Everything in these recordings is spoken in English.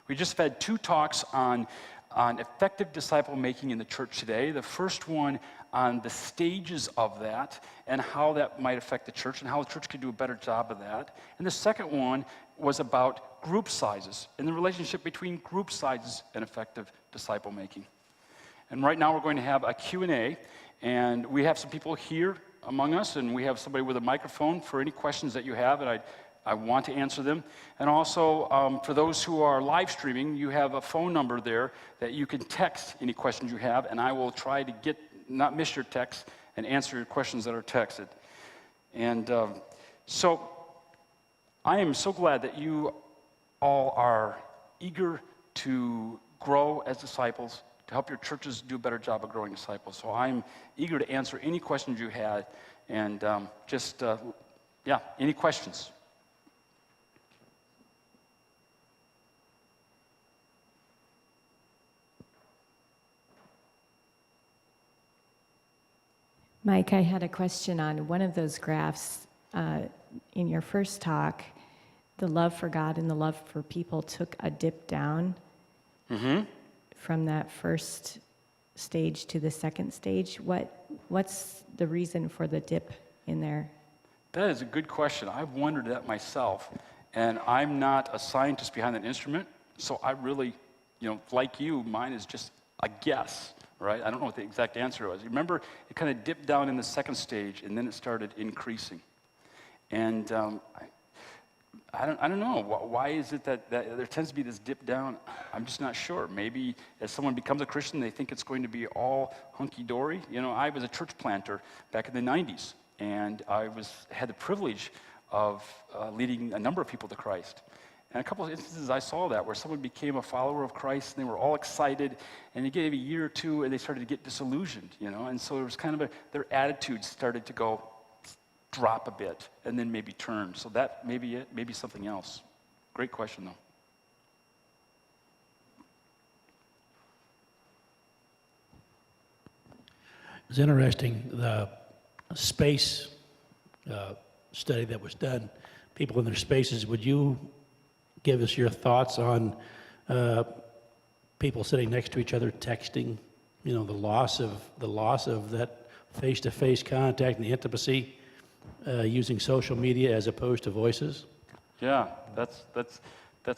We just had 2 talks on effective disciple making in the church today. The first one on the stages of that and how that might affect the church and how the church could do a better job of that. And the second one was about group sizes and the relationship between group sizes and effective disciple making. And right now we're going to have a Q&A, and we have some people here among us, and we have somebody with a microphone for any questions that you have, and I want to answer them. And also, for those who are live streaming, you have a phone number there that you can text any questions you have, and I will try to not miss your text and answer your questions that are texted. And so I am so glad that you all are eager to grow as disciples, to help your churches do a better job of growing disciples. So I'm eager to answer any questions you had, and any questions? Mike, I had a question on one of those graphs. In your first talk, the love for God and the love for people took a dip down from that first stage to the second stage. What's the reason for the dip in there? That is a good question. I've wondered that myself, and I'm not a scientist behind that instrument, so I really, like you, mine is just a guess. Right? I don't know what the exact answer was. Remember, it kind of dipped down in the second stage, and then it started increasing. And I don't know. Why is it that there tends to be this dip down? I'm just not sure. Maybe as someone becomes a Christian, they think it's going to be all hunky-dory. I was a church planter back in the 90s, and I had the privilege of leading a number of people to Christ. And a couple of instances I saw that where someone became a follower of Christ and they were all excited, and they gave a year or two and they started to get disillusioned, and so there was kind of their attitudes started to drop a bit and then maybe turn. So that may be it, maybe something else. Great question though. It's interesting, the space study that was done, people in their spaces. Would you give us your thoughts on people sitting next to each other texting, the loss of that face-to-face contact and the intimacy using social media as opposed to voices? Yeah, that's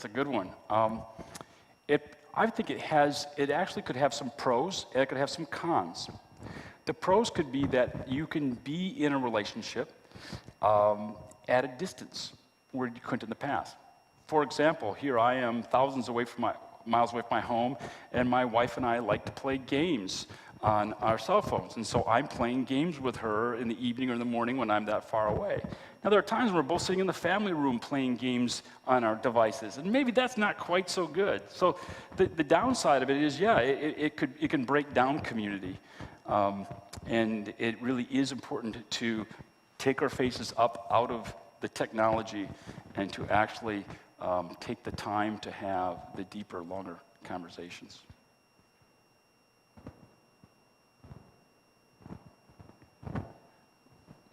a good one. I think it actually could have some pros and it could have some cons. The pros could be that you can be in a relationship at a distance where you couldn't in the past. For example, here I am miles away from my home, and my wife and I like to play games on our cell phones. And so I'm playing games with her in the evening or in the morning when I'm that far away. Now, there are times when we're both sitting in the family room playing games on our devices, and maybe that's not quite so good. So the downside of it is, it can break down community. And it really is important to take our faces up out of the technology and to actually take the time to have the deeper, longer conversations.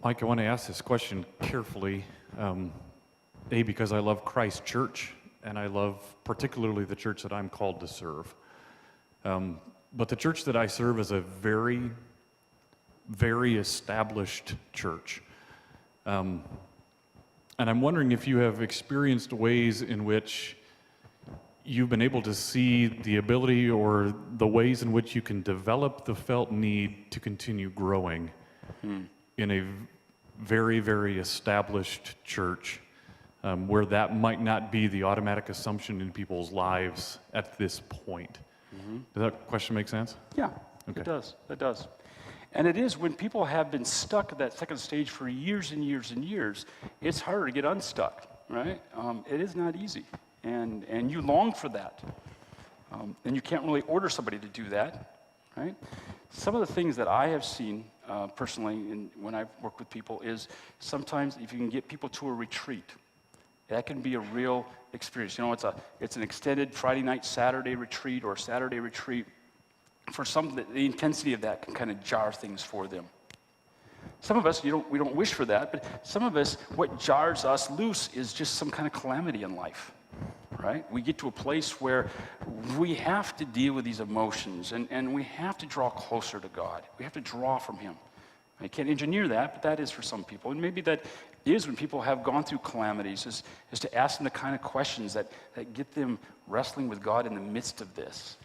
Mike, I want to ask this question carefully. Because I love Christ Church, and I love particularly the church that I'm called to serve. But the church that I serve is a very, very established church. And I'm wondering if you have experienced ways in which you've been able to see the ability or the ways in which you can develop the felt need to continue growing in a very, very established church, where that might not be the automatic assumption in people's lives at this point. Does that question make sense? Yeah, Okay. It does. And it is, when people have been stuck at that second stage for years and years and years, it's harder to get unstuck, right? It is not easy, and you long for that. And you can't really order somebody to do that, right? Some of the things that I have seen personally when I've worked with people is sometimes if you can get people to a retreat, that can be a real experience. It's an extended Friday night, Saturday retreat or Saturday retreat. For some, the intensity of that can kind of jar things for them. Some of us, we don't wish for that, but some of us, what jars us loose is just some kind of calamity in life, right? We get to a place where we have to deal with these emotions, and we have to draw closer to God. We have to draw from him. I can't engineer that, but that is for some people. And maybe that is when people have gone through calamities, is to ask them the kind of questions that get them wrestling with God in the midst of this,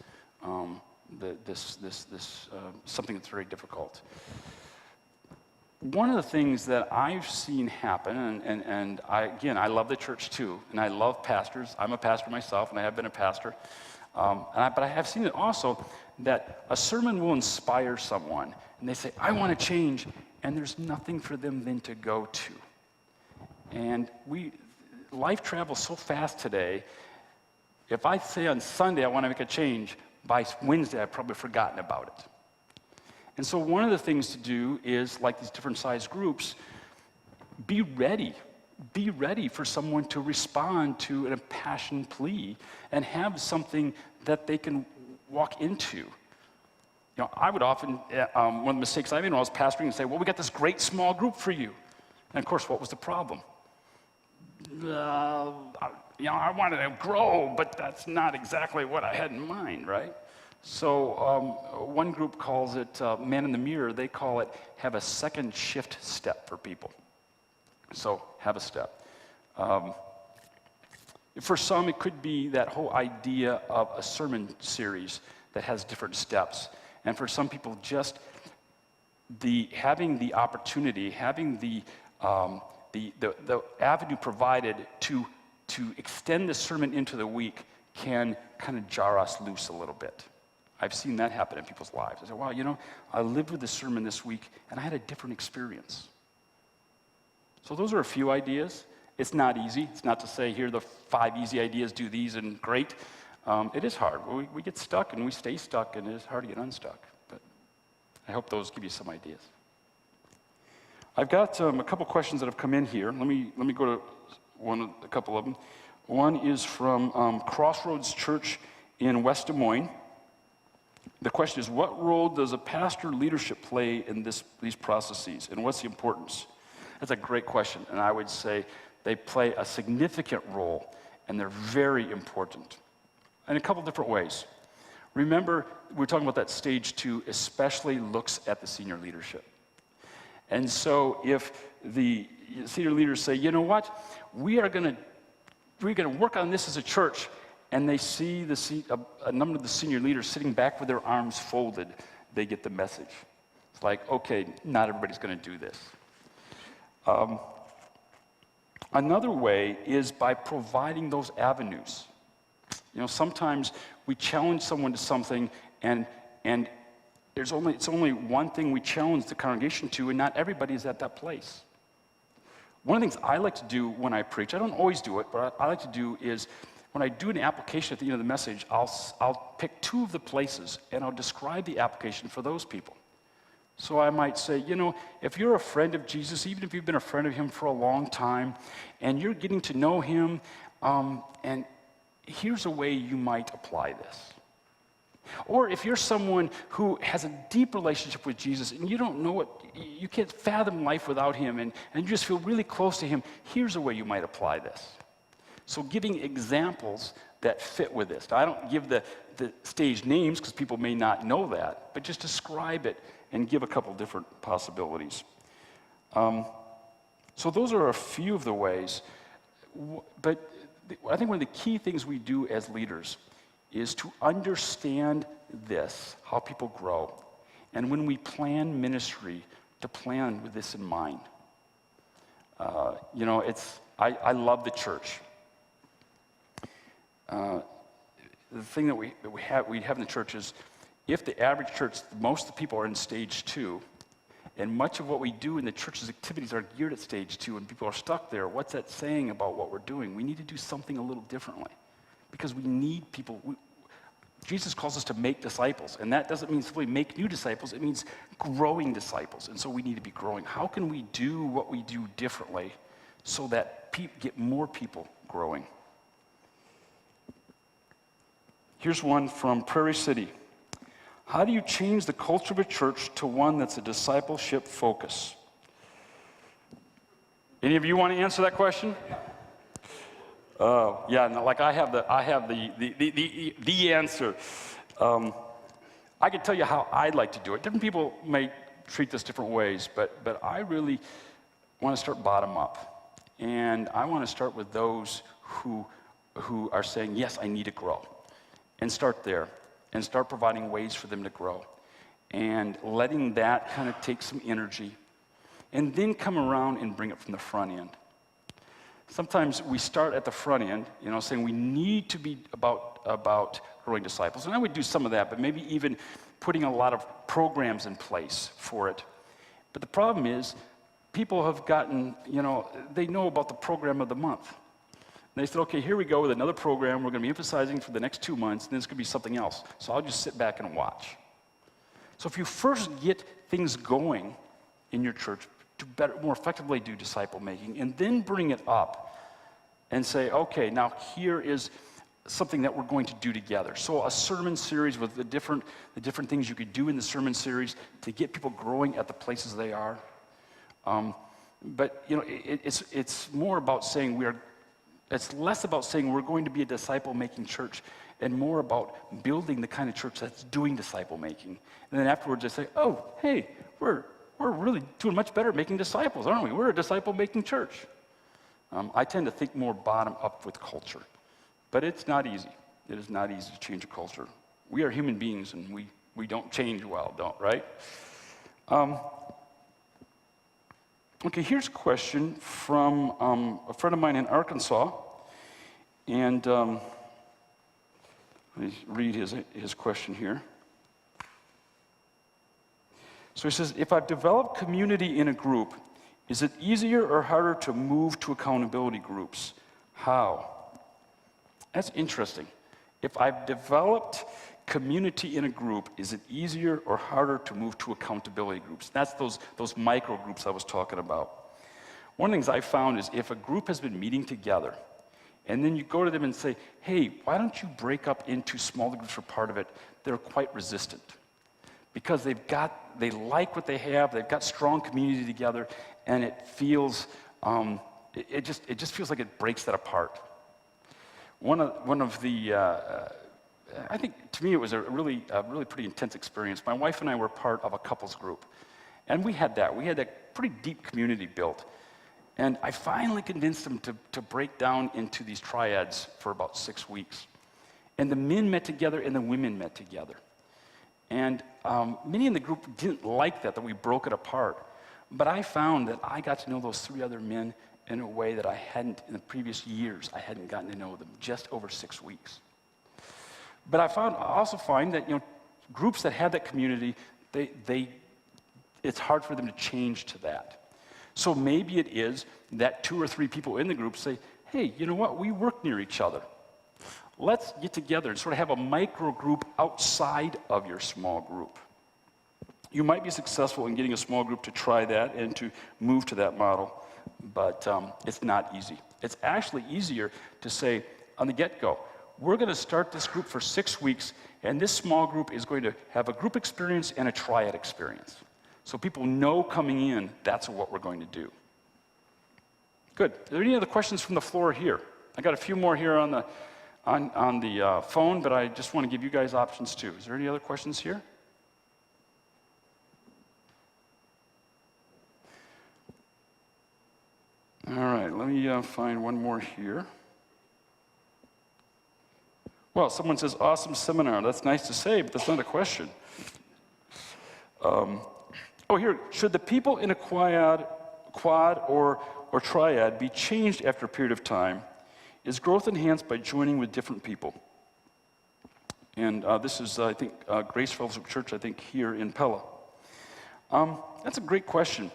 something that's very difficult. One of the things that I've seen happen, and I love the church too, and I love pastors. I'm a pastor myself, and I have been a pastor. But I have seen it also that a sermon will inspire someone, and they say, I want to change, and there's nothing for them then to go to. And life travels so fast today. If I say on Sunday I want to make a change, by Wednesday I've probably forgotten about it. And so one of the things to do is, like these different size groups, be ready. Be ready for someone to respond to an impassioned plea and have something that they can walk into. You know, I would often, one of the mistakes I made when I was pastoring, and say, well, we got this great small group for you. And of course, what was the problem? I wanted to grow, but that's not exactly what I had in mind, right? So one group calls it Man in the Mirror. They call it have a second shift step for people. So have a step. For some, it could be that whole idea of a sermon series that has different steps. And for some people, just having the opportunity, having the avenue provided to extend the sermon into the week can kind of jar us loose a little bit. I've seen that happen in people's lives. I say, wow, I lived with the sermon this week, and I had a different experience. So those are a few ideas. It's not easy. It's not to say, here are the 5 easy ideas, do these, and great. It is hard. We get stuck, and we stay stuck, and it is hard to get unstuck. But I hope those give you some ideas. I've got a couple questions that have come in here. Let me go to a couple of them. One is from Crossroads Church in West Des Moines. The question is, what role does a pastor leadership play in these processes, and what's the importance? That's a great question, and I would say they play a significant role, and they're very important in a couple different ways. Remember, we're talking about that stage 2 especially looks at the senior leadership. And so if the senior leaders say, you know what, we're going to work on this as a church, and they see a number of the senior leaders sitting back with their arms folded, they get the message. It's like, okay, not everybody's going to do this. Another way is by providing those avenues. Sometimes we challenge someone to something, and it's only one thing we challenge the congregation to, and not everybody is at that place. One of the things I like to do when I preach, I don't always do it, but I like to do is, when I do an application at the end of the message, I'll pick 2 of the places, and I'll describe the application for those people. So I might say, if you're a friend of Jesus, even if you've been a friend of him for a long time, and you're getting to know him, and here's a way you might apply this. Or if you're someone who has a deep relationship with Jesus, and you don't know you can't fathom life without him, and you just feel really close to him, here's a way you might apply this. So giving examples that fit with this. Now, I don't give the stage names because people may not know that, but just describe it and give a couple different possibilities. So those are a few of the ways. But I think one of the key things we do as leaders is to understand this, how people grow. And when we plan ministry, to plan with this in mind. I love the church. The thing that we have in the church is, if the average church, most of the people are in stage 2, and much of what we do in the church's activities are geared at stage 2, and people are stuck there, what's that saying about what we're doing? We need to do something a little differently, because we need people. Jesus calls us to make disciples, and that doesn't mean simply make new disciples, it means growing disciples, and so we need to be growing. How can we do what we do differently so that get more people growing? Here's one from Prairie City. How do you change the culture of a church to one that's a discipleship focus? Any of you want to answer that question? Yeah, no, like I have the answer. I can tell you how I'd like to do it. Different people may treat this different ways, but I really want to start bottom up. And I want to start with those who are saying, yes, I need to grow. And start there. And start providing ways for them to grow. And letting that kind of take some energy. And then come around and bring it from the front end. Sometimes we start at the front end, saying we need to be about growing disciples. And I would do some of that, but maybe even putting a lot of programs in place for it. But the problem is, people have gotten, they know about the program of the month. And they said, okay, here we go with another program we're going to be emphasizing for the next 2 months, and then it's going to be something else. So I'll just sit back and watch. So if you first get things going in your church, to more effectively do disciple making, and then bring it up and say, okay, now here is something that we're going to do together. So a sermon series with the different things you could do in the sermon series to get people growing at the places they are. But it's more about saying it's less about saying we're going to be a disciple making church and more about building the kind of church that's doing disciple making. And then afterwards they say, oh, hey, we're really doing much better making disciples, aren't we? We're a disciple-making church. I tend to think more bottom-up with culture. But it's not easy. It is not easy to change a culture. We are human beings, and we don't change well, right? Okay, here's a question from a friend of mine in Arkansas. And let me read his question here. So he says, if I've developed community in a group, is it easier or harder to move to accountability groups? How? That's interesting. If I've developed community in a group, is it easier or harder to move to accountability groups? That's those micro groups I was talking about. One of the things I found is if a group has been meeting together, and then you go to them and say, hey, why don't you break up into smaller groups for part of it? They're quite resistant. Because they like what they have, they've got strong community together, and it feels, it just feels like it breaks that apart. One of the, I think to me it was a really pretty intense experience. My wife and I were part of a couples group, and we had that pretty deep community built. And I finally convinced them to break down into these triads for about 6 weeks. And the men met together and the women met together. And many in the group didn't like that we broke it apart. But I found that I got to know those 3 other men in a way that I hadn't in the previous years. I hadn't gotten to know them, just over 6 weeks. But I also find that groups that have that community, it's hard for them to change to that. So maybe it is that 2 or 3 people in the group say, hey, you know what? We work near each other. Let's get together and sort of have a micro group outside of your small group. You might be successful in getting a small group to try that and to move to that model, but it's not easy. It's actually easier to say on the get-go, we're going to start this group for 6 weeks, and this small group is going to have a group experience and a triad experience. So people know coming in, that's what we're going to do. Good. Are there any other questions from the floor here? I got a few more here on the phone, but I just want to give you guys options too. Is there any other questions here? All right, let me find one more here. Well, someone says, awesome seminar. That's nice to say, but that's not a question. Here. Should the people in a quad or triad be changed after a period of time? Is growth enhanced by joining with different people? And this is, I think, Grace Fellowship Church, I think, here in Pella. That's a great question.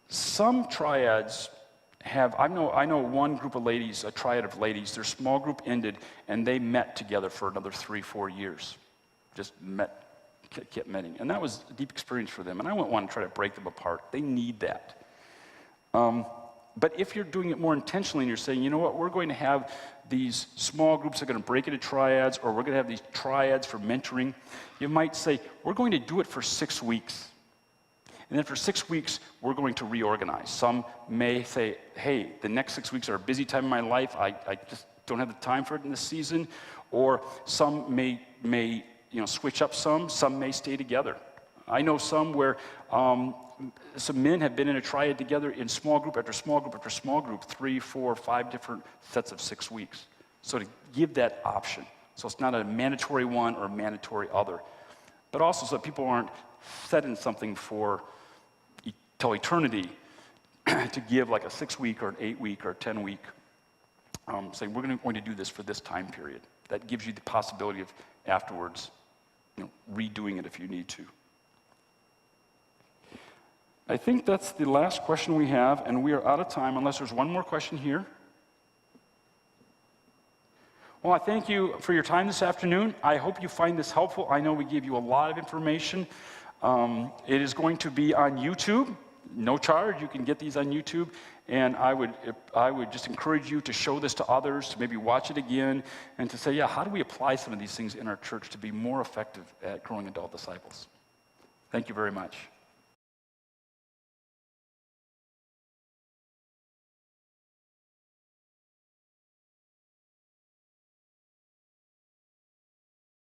Some triads have, I know one group of ladies, a triad of ladies, their small group ended, and they met together for another 3-4 years. Just kept meeting. And that was a deep experience for them. And I wouldn't want to try to break them apart. They need that. But if you're doing it more intentionally and you're saying, you know what, we're going to have these small groups that are going to break into triads, or we're going to have these triads for mentoring, you might say, we're going to do it for 6 weeks. And then for 6 weeks, we're going to reorganize. Some may say, hey, the next 6 weeks are a busy time in my life. I just don't have the time for it in this season. Or some may switch up some. Some may stay together. I know some where some men have been in a triad together in small group after small group after small group, 3, 4, 5 different sets of 6 weeks. So to give that option. So it's not a mandatory one or a mandatory other. But also so that people aren't set in something for till eternity to give like a 6-week or an 8-week or a 10-week. Saying we're going to do this for this time period. That gives you the possibility of afterwards redoing it if you need to. I think that's the last question we have, and we are out of time unless there's one more question here. Well, I thank you for your time this afternoon. I hope you find this helpful. I know we gave you a lot of information. It is going to be on YouTube, no charge. You can get these on YouTube, and I would just encourage you to show this to others, to maybe watch it again, and to say, yeah, how do we apply some of these things in our church to be more effective at growing adult disciples? Thank you very much.